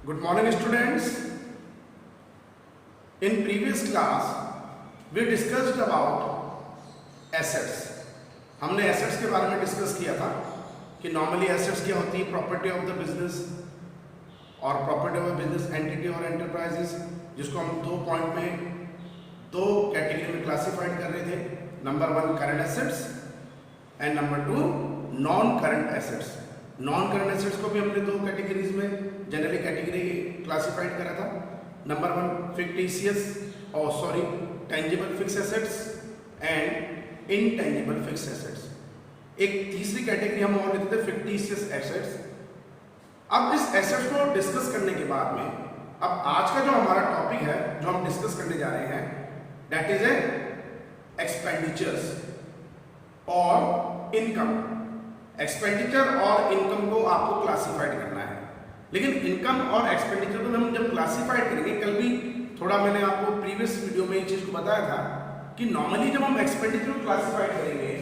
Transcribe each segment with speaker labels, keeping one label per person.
Speaker 1: Good morning students. In previous class we discussed about assets. हमने assets के बारे में डिस्कस किया था कि नॉर्मली assets क्या होती है, प्रॉपर्टी ऑफ द बिजनेस और प्रॉपर्टी ऑफ बिजनेस एंटिटी और एंटरप्राइजेस, जिसको हम 2 पॉइंट में 2 कैटेगरी में क्लासिफाइड कर रहे थे। Number 1 current assets and number 2 non current assets. Non current assets को भी हमने 2 कैटेगरीज में जनरली कैटेगरी क्लासिफाइड करा था। नंबर 1 फिक्टिशियस और tangible fixed assets and intangible fix assets. एक तीसरी कैटेगरी हम और लेते थे फिक्टिशियस एसेट्स। अब इस एसेट्स को डिस्कस करने के बाद में अब आज का जो हमारा टॉपिक है जो हम डिस्कस करने जा रहे हैं दैट इज एक्सपेंडिचर्स और इनकम। एक्सपेंडिचर और इनकम को आपको क्लासिफाइड करना है, लेकिन इनकम और एक्सपेंडिचर को हम जब क्लासिफाइड करेंगे, कल भी थोड़ा मैंने आपको प्रीवियस वीडियो में ये चीज को बताया था कि नॉर्मली जब हम एक्सपेंडिचर को क्लासिफाइड करेंगे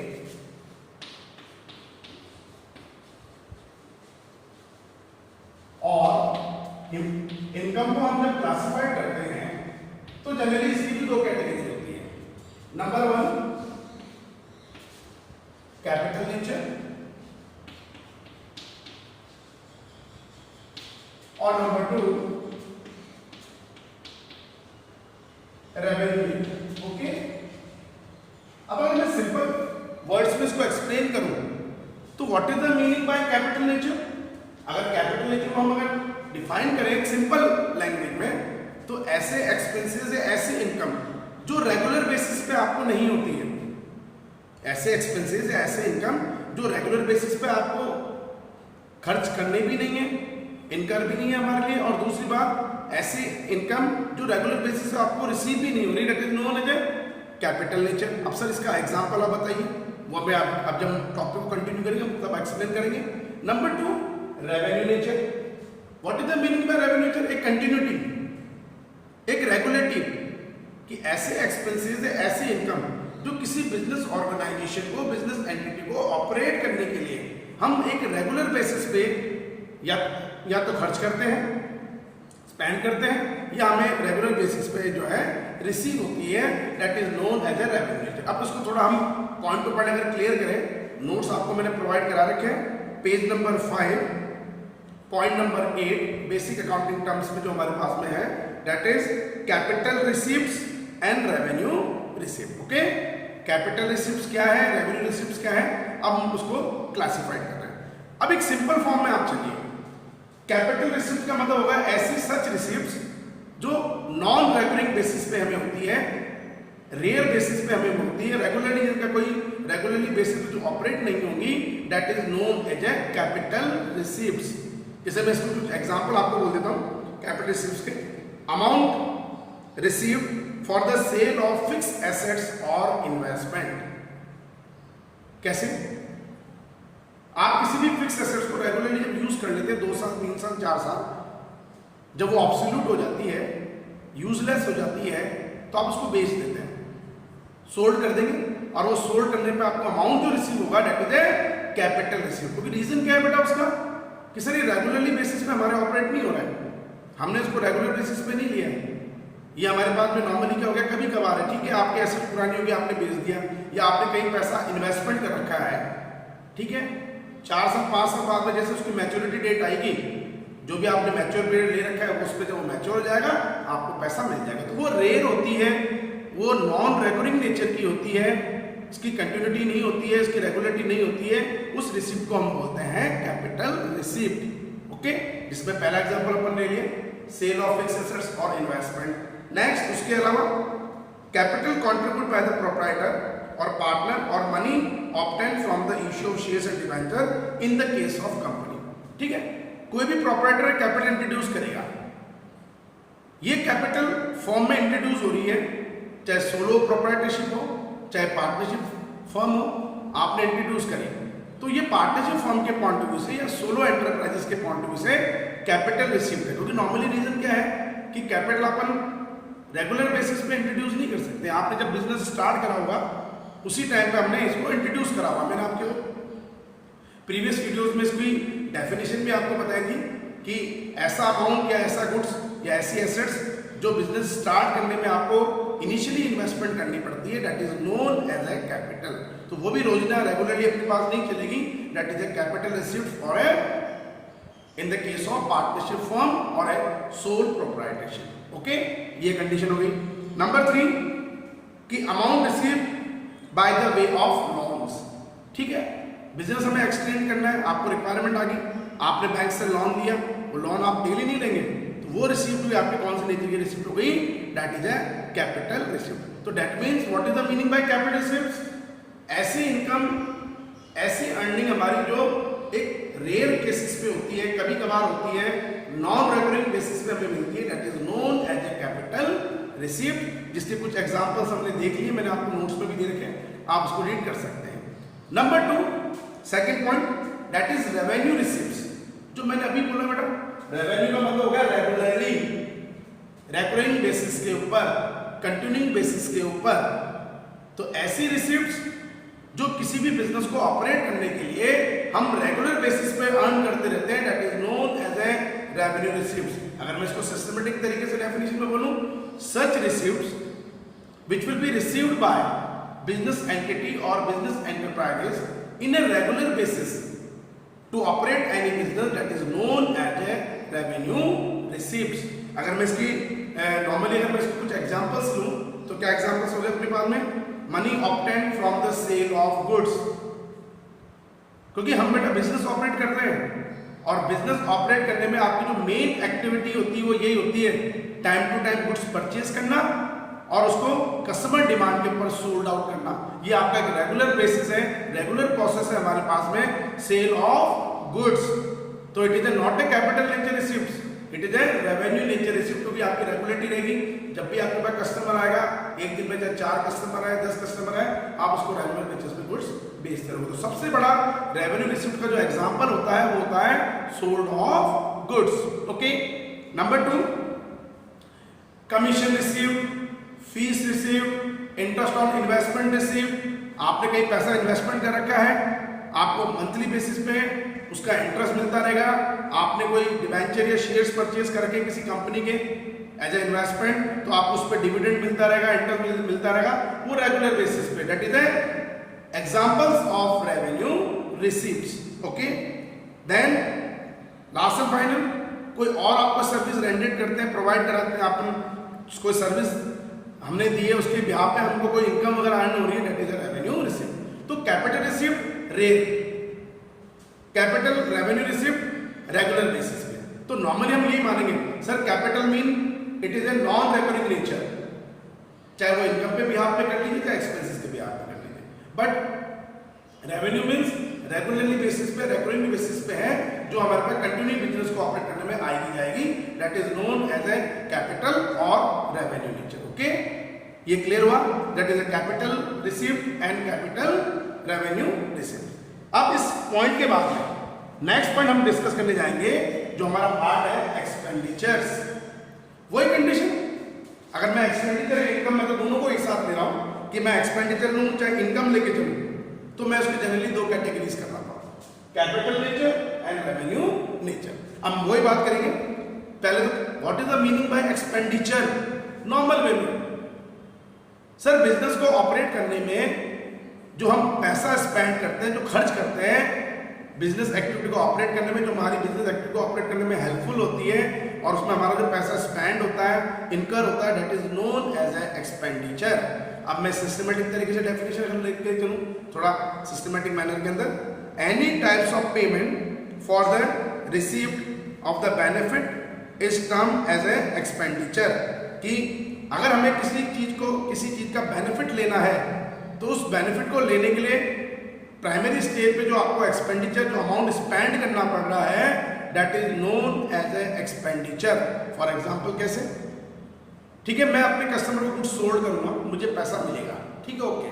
Speaker 1: और इनकम को हम जब क्लासिफाइड करते हैं तो जनरली इसकी भी 2 कैटेगरी होती है। नंबर 1 कैपिटल नेचर और नंबर 2 रेवेन्यू। ओके, अब अगर मैं सिंपल वर्ड्स में इसको एक्सप्लेन करूं तो what is the meaning by capital nature. अगर कैपिटल नेचर को हम अगर डिफाइन करें एक सिंपल लैंग्वेज में तो ऐसे एक्सपेंसेस या ऐसी इनकम जो रेगुलर बेसिस पे आपको नहीं होती है, ऐसे एक्सपेंसेस या ऐसे इनकम जो रेगुलर बेसिस पे आपको खर्च करने भी नहीं है, इनकम भी नहीं है हमारे लिए, और दूसरी बात ऐसी इनकम जो रेगुलर बेसिस पे आपको रिसीव भी नहीं हो रही, that is known as capital nature. अब सर इसका एग्जांपल आप बताइए, वो पे आप अब जब टॉपिक को कंटिन्यू करेंगे तब एक्सप्लेन करेंगे। Number 2 revenue nature. What is the meaning by revenue nature? एक कंटिन्यूटी, एक रेगुलेटिव, कि ऐसे एक्सपेंसेस है ऐसी इनकम जो किसी बिजनेस ऑर्गेनाइजेशन को, बिजनेस एंटिटी को ऑपरेट करने के लिए हम एक रेगुलर बेसिस पे या तो खर्च करते हैं, स्पेंड करते हैं, या हमें रेगुलर बेसिस पे जो है रिसीव होती है, that is known as a revenue. अब इसको थोड़ा हम पॉइंट टू पॉइंट अगर क्लियर करें, नोट्स आपको मैंने प्रोवाइड करा रखे हैं, page number 5 point number 8 basic accounting terms में जो हमारे पास में है that is capital receives and revenue received. Okay, capital receives क्या है, रेवेन्यू रिसीव्स क्या है, अब हम उसको क्लासिफाइड कर रहे हैं। अब एक सिंपल फॉर्म में आप चलिए, कैपिटल रिसीव्स का मतलब होगा ऐसी सच रिसीव्स जो नॉन रेगुलरिंग बेसिस पे हमें होती है, रेयर बेसिस पे हमें होती है, रेगुलरली जिनका कोई रेगुलरली बेसिस पे जो ऑपरेट नहीं होंगी, that is known as a capital receives. जैसे मैं इसको कुछ एग्जांपल आपको बोल देता हूं कैपिटल रिसीव्स के। Amount received for the sale of fix assets और इन्वेस्टमेंट। कैसे? आप किसी भी फिक्स एसेट्स को रेगुलरली जब यूज कर लेते हैं 2 साल 3 साल 4 साल, जब वो ऑब्सोल्यूट हो जाती है, यूजलेस हो जाती है, तो आप उसको बेच देते हैं, सोल्ड कर देंगे, और वो सोल्ड करने पे आपको अमाउंट जो रिसीव होगा that is a capital receive. क्योंकि रीजन क्या है बेटा उसका कि सर ये रेगुलरली बेसिस पे हमारे ऑपरेट नहीं हो रहा है, हमने इसको रेगुलर बेसिस पे नहीं लिया है, ये हमारे पास में नॉर्मली क्या हो गया, कभी कभार है, ठीक है, आपके एसेट पुरानी होगी, आपने बेच दिया, या आपने कहीं पैसा इन्वेस्टमेंट कर रखा है, ठीक है, 4 साल 5 साल बाद में जैसे उसकी मैच्योरिटी डेट आएगी, जो भी आपने मैच्योर पीरियड ले रखा है उस पर जब वो मैच्योर हो जाएगा आपको पैसा मिल जाएगा। तो वो रेयर होती है, वो नॉन रेगुलरिंग नेचर की होती है, इसकी कंटिन्यूटी नहीं होती है, इसकी रेगुलरिटी नहीं होती है, उस रिसिप्ट को हम बोलते हैं कैपिटल रिसिप्ट। ओके, जिसमें पहला एग्जांपल अपन ले लिए सेल ऑफ फिक्स एसेट्स और इन्वेस्टमेंट। नेक्स्ट उसके अलावा capital contribute by the proprietor और पार्टनर और money obtain from the issue of shares and debenture in the case of company. ठीक है, कोई भी प्रोप्राइटर कैपिटल इंट्रोड्यूस करेगा, ये कैपिटल फॉर्म में इंट्रोड्यूस हो रही है, चाहे सोलो प्रोप्राइटरशिप हो चाहे पार्टनरशिप फर्म हो, आपने इंट्रोड्यूस करी, तो ये पार्टनरशिप फर्म के पॉइंट ऑफ व्यू से या सोलो एंटरप्राइजेस के पॉइंट ऑफ व्यू से कैपिटल रिसीव्ड है। क्योंकि नॉर्मली रीजन क्या है कि कैपिटल अपन रेगुलर बेसिस पे इंट्रोड्यूस नहीं कर सकते। आपने जब बिजनेस स्टार्ट करा होगा उसी टाइम पे हमने इसको इंट्रोड्यूस करा हुआ। मैंने आपके प्रीवियस वीडियोस में इसकी डेफिनेशन भी आपको बताई थी कि ऐसा अमाउंट या ऐसा गुड्स या ऐसी एसेट्स जो बिजनेस स्टार्ट करने में आपको इनिशियली इन्वेस्टमेंट करनी पड़ती है, that is known as a capital. तो वो भी रोजाना रेगुलरली अपने पास नहीं चलेगी, that is a capital received for a in the case of partnership firm और ए सोल प्रोप्राइटरशिप। ओके, ये कंडीशन हो गई। नंबर 3 कि amount received by the way of loans. ठीक है, बिजनेस हमें एक्सटेंड करना है, आपको रिक्वायरमेंट आ गई, आपने बैंक से लोन लिया, वो लोन आप डेली नहीं लेंगे, तो वो रिसीव्ड हुई आपके कौन से नेचर की रिसीव्ड हो गई, that is a capital received. तो that means what is the meaning by capital receiveds? ऐसी इनकम, ऐसी अर्निंग हमारी जो एक रेयर केसेस पे होती है, कभी कभार होती है, नॉन रेकरिंग बेसिस पे हमें मिलती है, that is known as a capital received. जिसके कुछ एग्जांपल्स हमने देख लिए, मैंने आपको नोट्स में भी दे रखे हैं, आप उसको रीड कर सकते हैं। Number 2 second point, that is revenue receiveds. जो मैंने अभी बोला बेटा, रेवेन्यू का मतलब हो गया रेगुलरली, रेकरिंग बेसिस के ऊपर, कंटिन्यूइंग बेसिस के ऊपर। तो ऐसी रिसीव्ड्स जो किसी भी बिजनेस को ऑपरेट करने के लिए हम रेगुलर बेसिस पे अर्न करते रहते हैं, that is known as a revenue receiveds. अगर मैं इसको सिस्टमेटिक तरीके से डेफिनेशन में बोलूं, such receiveds which will be received by business entity और business enterprises in a regular basis to operate any business, that is known as a revenue receiveds. अगर मैं इसकी नॉर्मली अगर मैं इसको कुछ एग्जांपल्स लूं, तो क्या एग्जांपल्स हो गए अपने पास में? Money obtained from the sale of goods, क्योंकि हम बेटा बिजनेस ऑपरेट कर रहे हैं, और बिजनेस ऑपरेट करने में आपकी जो मेन एक्टिविटी होती है वो यही होती है, time to time goods purchase करना और उसको कस्टमर डिमांड के ऊपर सोल्ड आउट करना। ये आपका एक रेगुलर बेसिस है, रेगुलर प्रोसेस है हमारे पास में सेल ऑफ गुड्स। तो it is a not a capital nature receiveds, it is a revenue nature received, क्योंकि आपकी रेगुलरिटी रहेगी। जब भी आपके पास कस्टमर आएगा, एक दिन में चाहे 4 कस्टमर आए, 10 कस्टमर आए, आप उसको रेगुलर बेसिस पे गुड्स बेचते रहोगे। तो सबसे बड़ा रेवेन्यू रिसीव्ड का जो एग्जांपल होता है वो होता है sold off goods. Okay, number 2 commission received, fees received, interest on investment received. आपने कहीं पैसा इन्वेस्टमेंट कर रखा है, आपको मंथली बेसिस पे उसका इंटरेस्ट मिलता रहेगा। आपने कोई डिबेंचर या शेयर्स परचेज कर रखे किसी कंपनी के एज ए इन्वेस्टमेंट, तो आपको उस पर डिविडेंड मिलता रहेगा, इंटरेस्ट मिलता रहेगा, वो रेगुलर बेसिस पे, that is a examples of revenue receiveds. Okay, then last and final, कोई और आपको सर्विस रेंडेड करते हैं, प्रोवाइड कराते हैं, आपने कोई सर्विस हमने दी है, उसके बिहाफ पे हमको कोई इनकम वगैरह अर्न हो रही है, that is a revenue received. तो capital received rare, capital revenue received regular basis पे। तो नॉर्मली हम यही मानेंगे sir capital mean it is a non recurring nature, चाहे वो इनकम पे बिहाफ पे कर लीजिए, चाहे एक्सपेंसेस के बिहाफ पे कर लीजिए। But revenue means regularly basis पे, रेकरिंग बेसिस पे है, जो हमारे पास कंटिन्यू बिजनेस को ऑपरेट करने में आएगी जाएगी, that is known as a capital और रेवेन्यू नेचर। ओके, ये क्लियर हुआ, that is a capital received and capital revenue received. अब इस पॉइंट के बाद में नेक्स्ट पॉइंट हम डिस्कस करने जाएंगे, जो हमारा पार्ट है एक्सपेंडिचर्स। वही कंडीशन, अगर मैं एक्सपेंडिचर इनकम में तो दोनों को एक साथ ले रहा हूं कि मैं एक्सपेंडिचर लूं चाहे इनकम लेके चलूं, तो मैं उसकी जनरली 2 कैटेगरीज कर रहा हूं, capital nature and revenue nature. अब वही बात करेंगे, पहले तो what is the meaning by expenditure normal way में। सर बिजनेस को ऑपरेट करने में जो हम पैसा स्पेंड करते हैं, जो खर्च करते हैं बिजनेस एक्टिविटी को ऑपरेट करने में, जो हमारी बिजनेस एक्टिविटी को ऑपरेट करने में हेल्पफुल होती है, और उसमें हमारा जो पैसा स्पेंड होता है, इनकर होता है, that is known as a expenditure. अब मैं सिस्टमेटिक तरीके से डेफिनेशन लेके चलूं थोड़ा सिस्टमेटिक मैनर के अंदर, any types of payment for the received of the benefit is term as a expenditure. कि अगर हमें किसी चीज का बेनिफिट लेना है, तो उस बेनिफिट को लेने के लिए प्राइमरी स्टेज पे जो आपको एक्सपेंडिचर, जो अमाउंट स्पेंड करना पड़ रहा है, that is known as a expenditure. For example कैसे? ठीक है, मैं अपने कस्टमर को कुछ सोल्ड करूंगा, मुझे पैसा मिलेगा, ठीक है, ओके,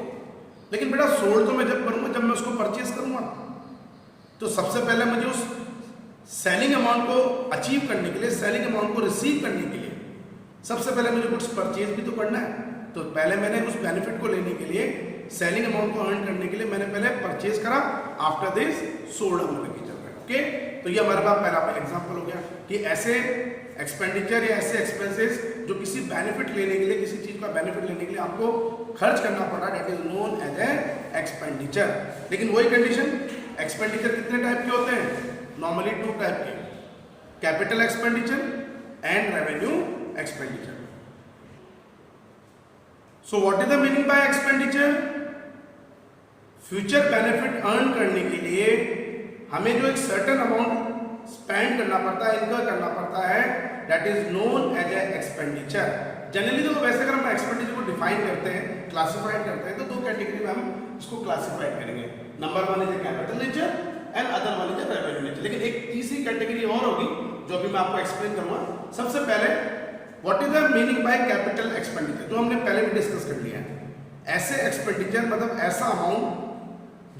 Speaker 1: लेकिन बेटा सोल्ड तो मैं जब करूंगा जब मैं उसको परचेज करूंगा। तो सबसे पहले मुझे उस सेलिंग अमाउंट को अचीव करने के लिए, सेलिंग अमाउंट को रिसीव करने के लिए, सबसे पहले मुझे कुछ परचेज भी तो करना है। तो पहले मैंने उस बेनिफिट को लेने के लिए, सेलिंग अमाउंट को अर्न करने के लिए मैंने पहले परचेज करा, आफ्टर दिस सोल्ड अमाउंट की चल रहा है। ओके, तो ये हमारे पास पहला एग्जांपल हो गया। कि ऐसे एक्सपेंडिचर या ऐसे एक्सपेंसेस जो किसी बेनिफिट लेने के लिए, किसी चीज का बेनिफिट लेने के लिए आपको खर्च करना पड़ रहा है, that is known as a expenditure. लेकिन वही कंडीशन, एक्सपेंडिचर कितने टाइप के होते हैं? नॉर्मली 2 टाइप के, capital expenditure and revenue expenditure. So what is the meaning by expenditure? Future benefit earn करने के लिए हमें जो एक सर्टेन अमाउंट स्पेंड करना पड़ता है, इनकम करना पड़ता है, that is known as a expenditure. Generally तो वैसे अगर हम एक्सपेंडिचर को डिफाइन करते हैं, क्लासिफाइड करते हैं, तो 2 कैटेगरी में हम इसको क्लासिफाइड करेंगे। Number 1 is capital nature and other 1 is revenue nature. लेकिन एक तीसरी कैटेगरी और होगी जो अभी मैं आपको एक्सप्लेन करूंगा। सबसे पहले what is the meaning by capital expenditure, जो हमने पहले भी डिस्कस कर लिया है। ऐसे एक्सपेंडिचर मतलब ऐसा अमाउंट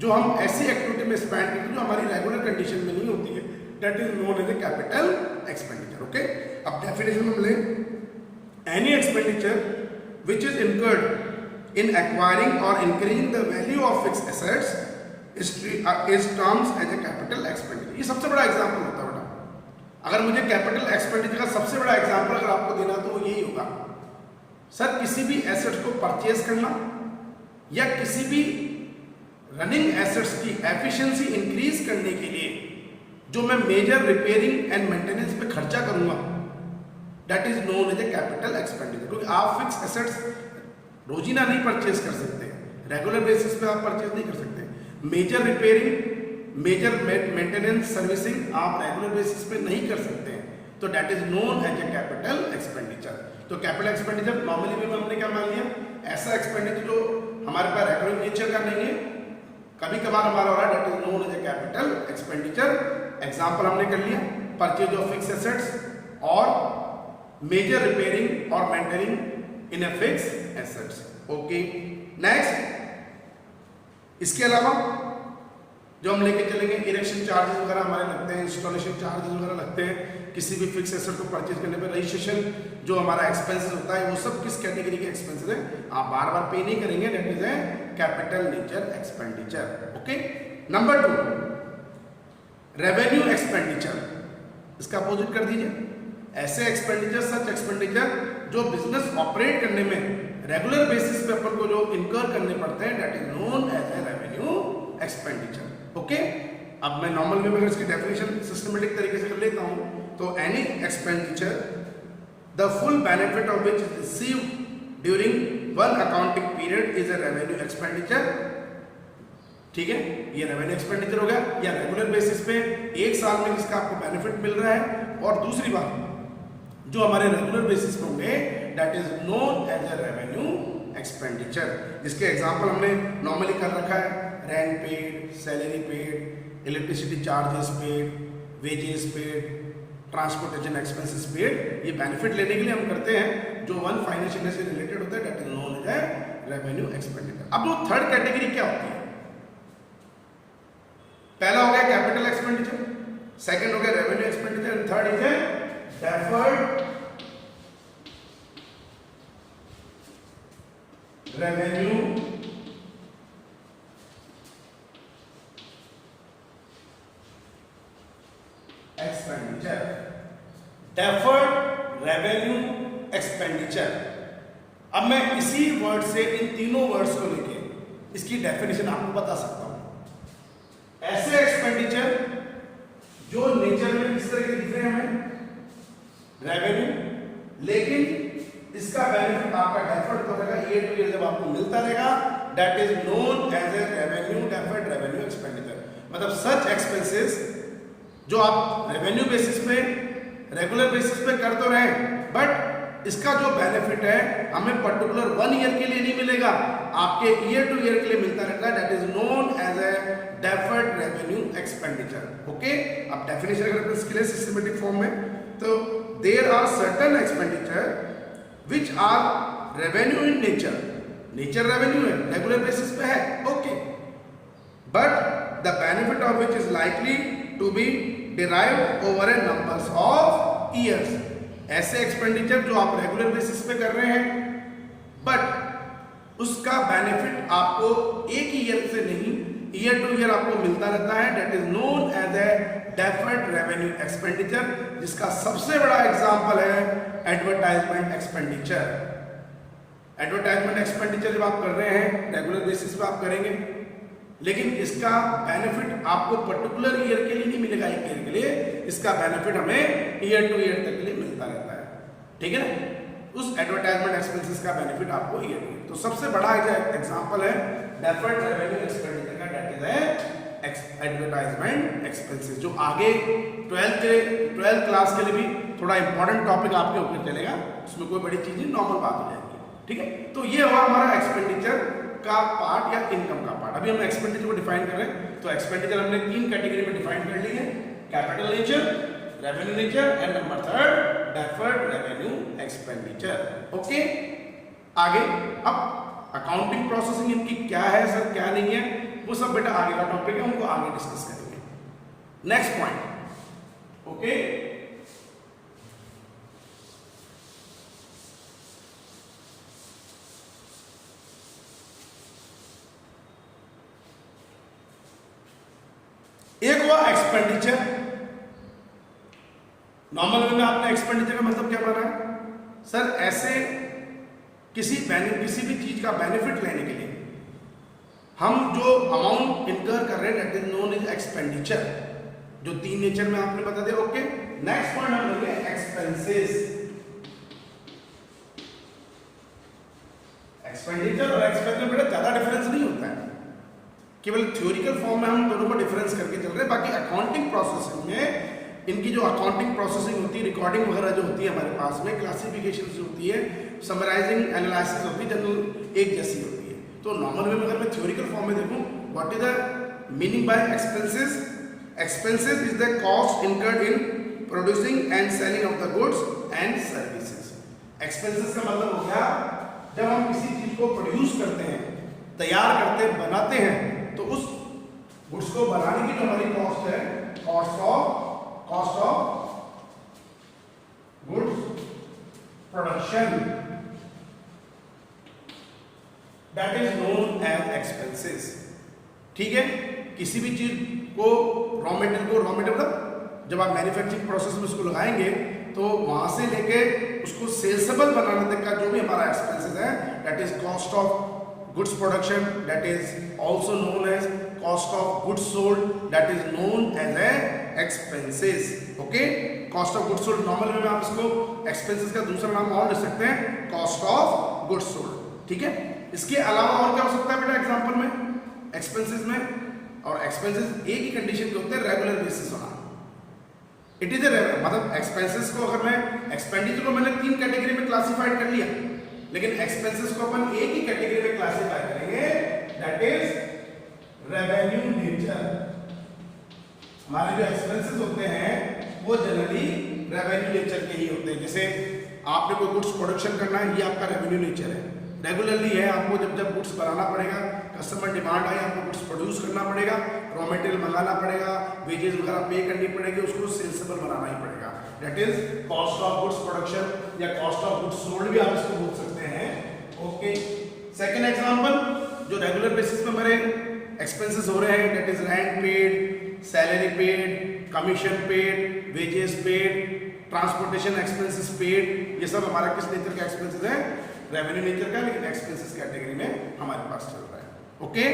Speaker 1: जो हम ऐसी एक्टिविटी में स्पेंड करते हैं जो हमारी रेगुलर कंडीशन में नहीं होती है, that is known as a capital expenditure. Okay, अब डेफिनेशन हम लें, any expenditure which is incurred in acquiring और increasing the value of fixed assets is terms as a capital expenditure. ये सबसे बड़ा एग्जांपल होता है बेटा। अगर मुझे कैपिटल एक्सपेंडिचर का सबसे बड़ा एग्जांपल अगर आपको देना तो यही होगा, सर किसी भी एसेट को परचेज करना या किसी भी रनिंग एसेट्स की एफिशिएंसी इंक्रीज करने के लिए जो मैं मेजर रिपेयरिंग एंड मेंटेनेंस पे खर्चा करूंगा, that is known as a capital expenditure. क्योंकि आप फिक्स एसेट्स रोजीना नहीं परचेज कर सकते, रेगुलर बेसिस पे आप परचेज नहीं कर सकते। Major repairing, major maintenance, servicing आप रेगुलर बेसिस पे नहीं कर सकते हैं, तो that is known as a capital expenditure. तो कैपिटल एक्सपेंडिचर नॉर्मली भी हमने क्या मान लिया, ऐसा एक्सपेंडिचर जो हमारे पास रेगुलर नेचर का नहीं है, कभी कभार हमारा हो रहा है, that is known as a capital expenditure. Example हमने कर लिया, परचेज ऑफ फिक्स एसेट्स और मेजर रिपेयरिंग और maintaining in a fix assets. Okay, next इसके अलावा जो हम लेके चलेंगे, इरेक्शन चार्जेस वगैरह हमारे लगते हैं, इंस्टॉलेशन चार्जेस वगैरह लगते हैं किसी भी फिक्स एसेट को परचेज करने पर। रजिस्ट्रेशन जो हमारा एक्सपेंसेस होता है वो सब किस कैटेगरी के एक्सपेंसेस है, आप बार बार पे नहीं करेंगे, that is a capital nature expenditure. Okay, number 2 revenue expenditure, इसका अपोजिट कर दीजिए, ऐसे एक्सपेंडिचर, सच एक्सपेंडिचर जो बिजनेस ऑपरेट करने में रेगुलर बेसिस पे अपन को जो इनकर करने पड़ते हैं, that is known as a revenue expenditure. Okay, अब मैं नॉर्मल वे में अगर इसकी डेफिनेशन सिस्टमेटिक तरीके से कर लेता हूं, तो any expenditure the full benefit of which is received during one accounting period is a revenue expenditure. ठीक है, ये रेवेन्यू एक्सपेंडिचर हो गया, या रेगुलर बेसिस पे एक साल में जिसका आपको बेनिफिट मिल रहा है। और दूसरी बात, जो हमारे रेगुलर बेसिस पे होंगे, that is known as a revenue expenditure. जिसके एग्जांपल हमने नॉर्मली कर रखा है, rent paid, salary paid, electricity charges paid, wages paid, transportation expenses paid. ये बेनिफिट लेने के लिए हम करते हैं जो वन फाइनेंशियल से रिलेटेड होता है, that is known as a revenue expenditure. अब वो थर्ड कैटेगरी क्या होती है, पहला हो गया कैपिटल एक्सपेंडिचर, सेकंड हो गया revenue expenditure, and third is a deferred revenue expenditure. Deferred revenue expenditure. अब मैं इसी वर्ड से, इन तीनों वर्ड्स को लेके इसकी डेफिनेशन आपको बता सकता हूं। ऐसे एक्सपेंडिचर जो नेचर में किस तरह के दिख रहे हैं हमें, रेवेन्यू, लेकिन इसका बेनिफिट आपका डेफर्ड हो रहेगा, ईयर टू ईयर जब आपको मिलता रहेगा, that is known as a revenue, deferred revenue expenditure. मतलब सच एक्सपेंसेस जो आप रेवेन्यू बेसिस पे, रेगुलर बेसिस पे कर तो रहे, बट इसका जो बेनिफिट है हमें पर्टिकुलर 1 ईयर के लिए नहीं मिलेगा, आपके ईयर टू ईयर के लिए मिलता रहता है, that is known as a deferred revenue expenditure. Okay, अब डेफिनेशन अगर इसके लिए सिस्टमेटिक फॉर्म में, तो there are certain expenditure which are revenue in nature, nature revenue है, रेगुलर बेसिस पे है, okay, but the benefit of which is likely to be derived over a numbers of years. ऐसे expenditure जो आप regular basis पे कर रहे हैं, बट उसका बेनिफिट आपको एक ईयर से नहीं, ईयर टू ईयर आपको मिलता रहता है, that is known as a deferred revenue expenditure, जिसका सबसे बड़ा एग्जांपल है एडवर्टाइजमेंट एक्सपेंडिचर। एडवर्टाइजमेंट एक्सपेंडिचर जब आप कर रहे हैं रेगुलर बेसिस पे आप करेंगे, लेकिन इसका बेनिफिट आपको पर्टिकुलर ईयर के लिए नहीं मिलेगा, एक ईयर के लिए। इसका बेनिफिट हमें ईयर टू ईयर तक के लिए मिलता रहता है, ठीक है ना। उस एडवर्टाइजमेंट एक्सपेंसेस का बेनिफिट आपको ईयर टू ईयर। तो सबसे बड़ा एग्जांपल है डेफर्ड रेवेन्यू एक्सपेंडिचर का, दैट इज एडवर्टाइजमेंट एक्सपेंसेस, जो आगे 12th क्लास के लिए भी थोड़ा इंपॉर्टेंट टॉपिक आपके ऊपर चलेगा। उसमें कोई बड़ी चीज नहीं, नॉर्मल बात हो जाएगी, ठीक है। तो ये हुआ हमारा एक्सपेंडिचर का पार्ट या इनकम का पार्ट। अभी हम एक्सपेंडिचर को डिफाइन कर रहे हैं। तो एक्सपेंडिचर हमने 3 कैटेगरी में डिफाइन कर ली है, capital nature, revenue nature and number 3 deferred revenue expenditure. Okay, आगे अब अकाउंटिंग प्रोसेसिंग इनकी क्या है सर, क्या नहीं है, वो सब बेटा आगे का टॉपिक है, उनको आगे डिस्कस करेंगे। Next point, okay. एक हुआ एक्सपेंडिचर। नॉर्मल वे में आपने एक्सपेंडिचर का मतलब क्या माना है सर, ऐसे किसी भी चीज का बेनिफिट लेने के लिए हम जो अमाउंट इनकर कर रहे हैं, that is known as expenditure, जो 3 नेचर में आपने बता दिया। ओके, नेक्स्ट पॉइंट हम लेंगे एक्सपेंसेस। एक्सपेंडिचर और एक्सपेंस में ज्यादा डिफरेंस नहीं होता है, केवल थ्योरिकल फॉर्म में हम दोनों को डिफरेंस करके चल रहे हैं। बाकी अकाउंटिंग प्रोसेसिंग में इनकी जो अकाउंटिंग प्रोसेसिंग होती है, रिकॉर्डिंग वगैरह जो होती है हमारे पास में, क्लासिफिकेशन जो होती है, समराइजिंग एनालिसिस होती है, जनरल एक जैसी होती है। तो नॉर्मल वे में अगर मैं थ्योरिकल फॉर्म में देखूं, what is the meaning bye expenses? Expenses is the cost incurred in producing and selling of the goods and services. Expenses का मतलब हो गया जब हम किसी चीज को प्रोड्यूस करते हैं, तैयार करते हैं, बनाते हैं, तो उस गुड्स को बनाने की जो हमारी कॉस्ट है, cost of goods production, that is known as expenses, ठीक है। किसी भी चीज को रॉ मटेरियल मतलब जब आप मैन्युफैक्चरिंग प्रोसेस में उसको लगाएंगे, तो वहां से लेके उसको सेल्सबल बनाने तक का जो भी हमारा एक्सपेंसेस है, that is cost of goods production, that is also known as cost of goods sold, that is known as a expenses. Okay, cost of goods sold normal में आप इसको एक्सपेंसेस का दूसरा नाम और ले सकते हैं, कॉस्ट ऑफ गुड्स सोल्ड, ठीक है। इसके अलावा और क्या हो सकता है बेटा एग्जांपल में एक्सपेंसेस में? और एक्सपेंसेस एक ही कंडीशन के होते हैं, रेगुलर बेसिस होना। इट इज ए मतलब एक्सपेंसेस को अगर मैं एक्सपेंडिचर को मैंने 3 कैटेगरी में क्लासिफाइड कर लिया, लेकिन एक्सपेंसेस को अपन एक ही कैटेगरी में क्लासिफाई करेंगे, दैट इज रेवेन्यू नेचर। हमारे जो एक्सपेंसेस होते हैं वो जनरली रेवेन्यू नेचर के ही होते हैं। जैसे आपने कोई गुड्स प्रोडक्शन करना है, ये आपका रेवेन्यू नेचर है, रेगुलरली है। आपको जब जब गुड्स बनाना पड़ेगा, कस्टमर डिमांड आई, आपको गुड्स प्रोड्यूस करना पड़ेगा, रॉ मटेरियल मंगाना पड़ेगा, वेजेस वगैरह पे करनी पड़ेगी, उसको सेल्सबल बनाना ही पड़ेगा, that is cost of goods production या कॉस्ट ऑफ गुड्स सोल्ड भी आप इसको बोल सकते हैं। ओके, सेकंड एग्जांपल जो रेगुलर बेसिस पे हमारे एक्सपेंसेस हो रहे हैं, that is rent paid, salary paid, commission paid, wages paid, transportation expenses paid, ये सब हमारा किस नेचर का एक्सपेंसेस है? रेवेन्यू नेचर का, लेकिन एक्सपेंसेस कैटेगरी में हमारे पास चल रहा है। ओके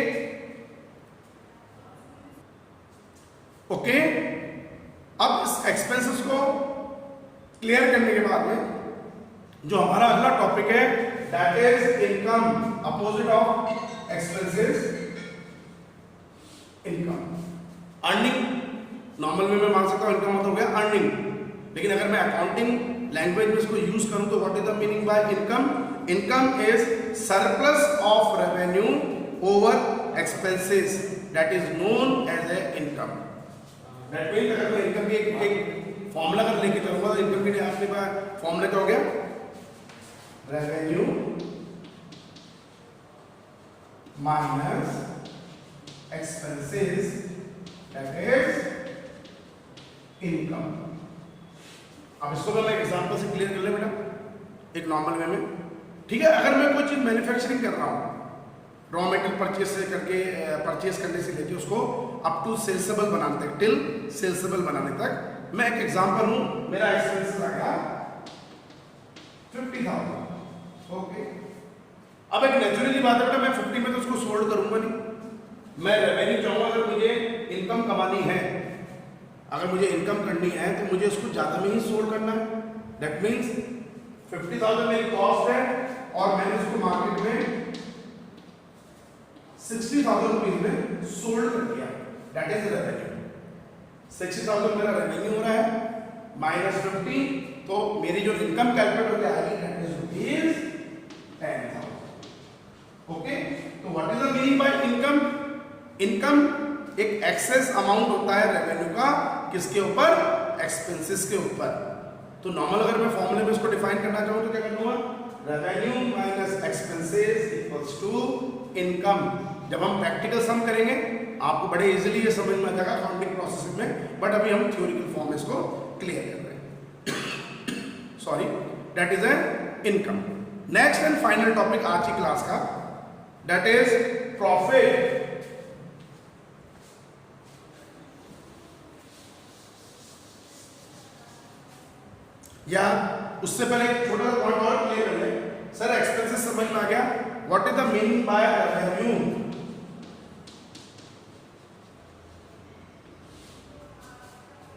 Speaker 1: ओके, अब इस एक्सपेंसेस को क्लियर करने के बाद में जो हमारा अगला टॉपिक है, that is income, opposite of expenses, income. Earning normal way में मान सकता हूं, इनकम मतलब हो गया अर्निंग, लेकिन अगर मैं अकाउंटिंग लैंग्वेज में इसको यूज करूं तो what is the meaning by income? Income is surplus of revenue over expenses, that is known as a income. That means अगर मैं इनकम की एक फॉर्मूला कर लेके चलूंगा, तो इनकम के लिए आपके पास फॉर्मूला क्या हो गया? Revenue minus expenses, that is income. अब इसको मैं एग्जांपल से क्लियर कर ले बेटा, एक नॉर्मल वे में, ठीक है। अगर मैं कोई चीज मैन्युफैक्चरिंग कर रहा हूं, रॉ मटेरियल परचेस करने से लेके उसको अप टू सेल्सेबल बनाने तक, टिल सेल्सेबल बनाने तक। मैं एक एग्जांपल हूं, मेरा एक्सपेंसेस आ गया 50,000। ओके, अब एक नेचुरली बात है बेटा, मैं 50 में तो उसको सोल्ड करूंगा नहीं, मैं रेवेन्यू चाहूंगा। अगर मुझे इनकम कमानी है, अगर मुझे इनकम करनी है तो मुझे उसको ज्यादा में ही सोल्ड करना है। दैट मीन्स 50,000 मेरी कॉस्ट है और मैंने उसको मार्केट में 60,000 रुपीज में सोल्ड कर दिया, दैट इज रेवेन्यू। 60,000 मेरा रेवेन्यू हो रहा है माइनस 50, तो मेरी जो इनकम कैलकुलेट होकर आएगी दैट इज रुपीज 10,000। ओके, तो what is the meaning by income? Income एक एक्सेस अमाउंट होता है रेवेन्यू का, किसके ऊपर? एक्सपेंसेस के ऊपर। तो नॉर्मल अगर मैं फॉर्मूले में इसको डिफाइन करना चाहूं तो क्या करना? Revenue minus expenses equals to income. जब हम प्रैक्टिकल सम करेंगे आपको बड़े इजीली ये समझ में आ जाएगा अकाउंटिंग प्रोसेस में, बट अभी हम थ्योरिकल फॉर्म इसको क्लियर कर रहे हैं। Sorry, that is an income. Next and final topic आज की क्लास का, दैट इज प्रॉफिट। या उससे पहले एक छोटा सा पॉइंट और क्लियर कर लें। सर एक्सपेंसेस समझ में आ गया, what is the meaning by revenue?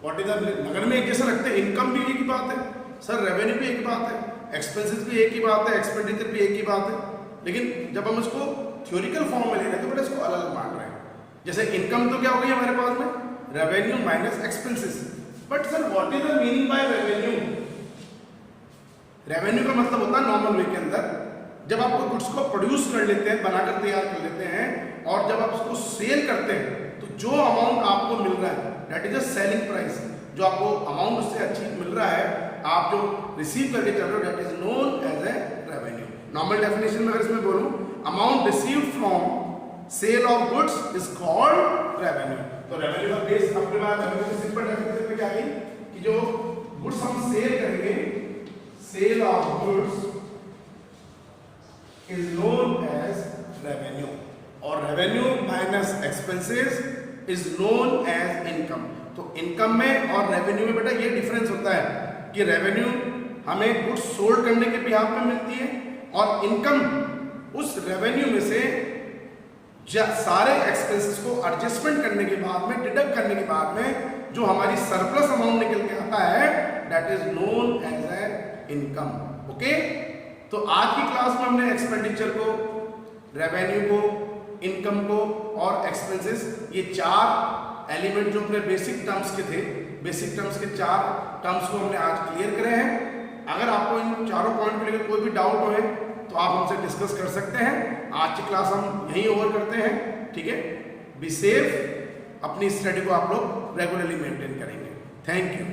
Speaker 1: What is the, नगर में एक जैसा लगता है, इनकम भी एक ही बात है सर, रेवेन्यू भी एक ही बात है, एक्सपेंसेस भी एक ही बात है, एक्सपेंडिचर भी एक ही बात है। लेकिन जब हम इसको थ्योरिकल फॉर्म में ले रहे हैं तो बेटा इसको अलग अलग मान रहे हैं। जैसे इनकम तो क्या हो गई हमारे पास में? Revenue minus expenses. But sir what is the meaning by revenue? Revenue का मतलब होता है नॉर्मल वे के अंदर जब आप कोई गुड्स को प्रोड्यूस कर लेते हैं, बनाकर तैयार कर लेते हैं, और जब आप उसको सेल करते हैं तो जो अमाउंट आपको मिल रहा है that is a selling price. जो आपको अमाउंट उससे अचीव मिल रहा है, आप जो रिसीव करके चल रहे हो, that is known as a revenue. Normal definition में अगर इसमें बोलूं, amount received from sale of goods is called revenue. तो रेवेन्यू का बेस अपने पास रेवेन्यू सिंपल डेफिनेशन में क्या है कि जो गुड्स हम सेल करेंगे, sale of goods is known as revenue, और revenue minus expenses is known as income। तो इनकम में और रेवेन्यू में बेटा ये डिफरेंस होता है कि रेवेन्यू हमें गुड्स सोल्ड करने के बिहाफ में मिलती है, और इनकम उस रेवेन्यू में से सारे एक्सपेंसेस को एडजस्टमेंट करने के बाद में, डिडक्ट करने के बाद में जो हमारी सरप्लस अमाउंट निकल के आता है that is known as a income. Okay, तो आज की क्लास में हमने एक्सपेंडिचर को, रेवेन्यू को, इनकम को और एक्सपेंसेस, ये चार एलिमेंट जो अपने बेसिक टर्म्स के थे, बेसिक टर्म्स के चार टर्म्स को हमने आज क्लियर करे हैं। अगर आपको इन चारों पॉइंट को लेकर कोई भी डाउट हो तो आप हमसे डिस्कस कर सकते हैं। आज की क्लास हम यहीं ओवर करते हैं, ठीक है? बी सेफ, अपनी स्टडी को आप लोग रेगुलरली मेंटेन करेंगे। Thank you.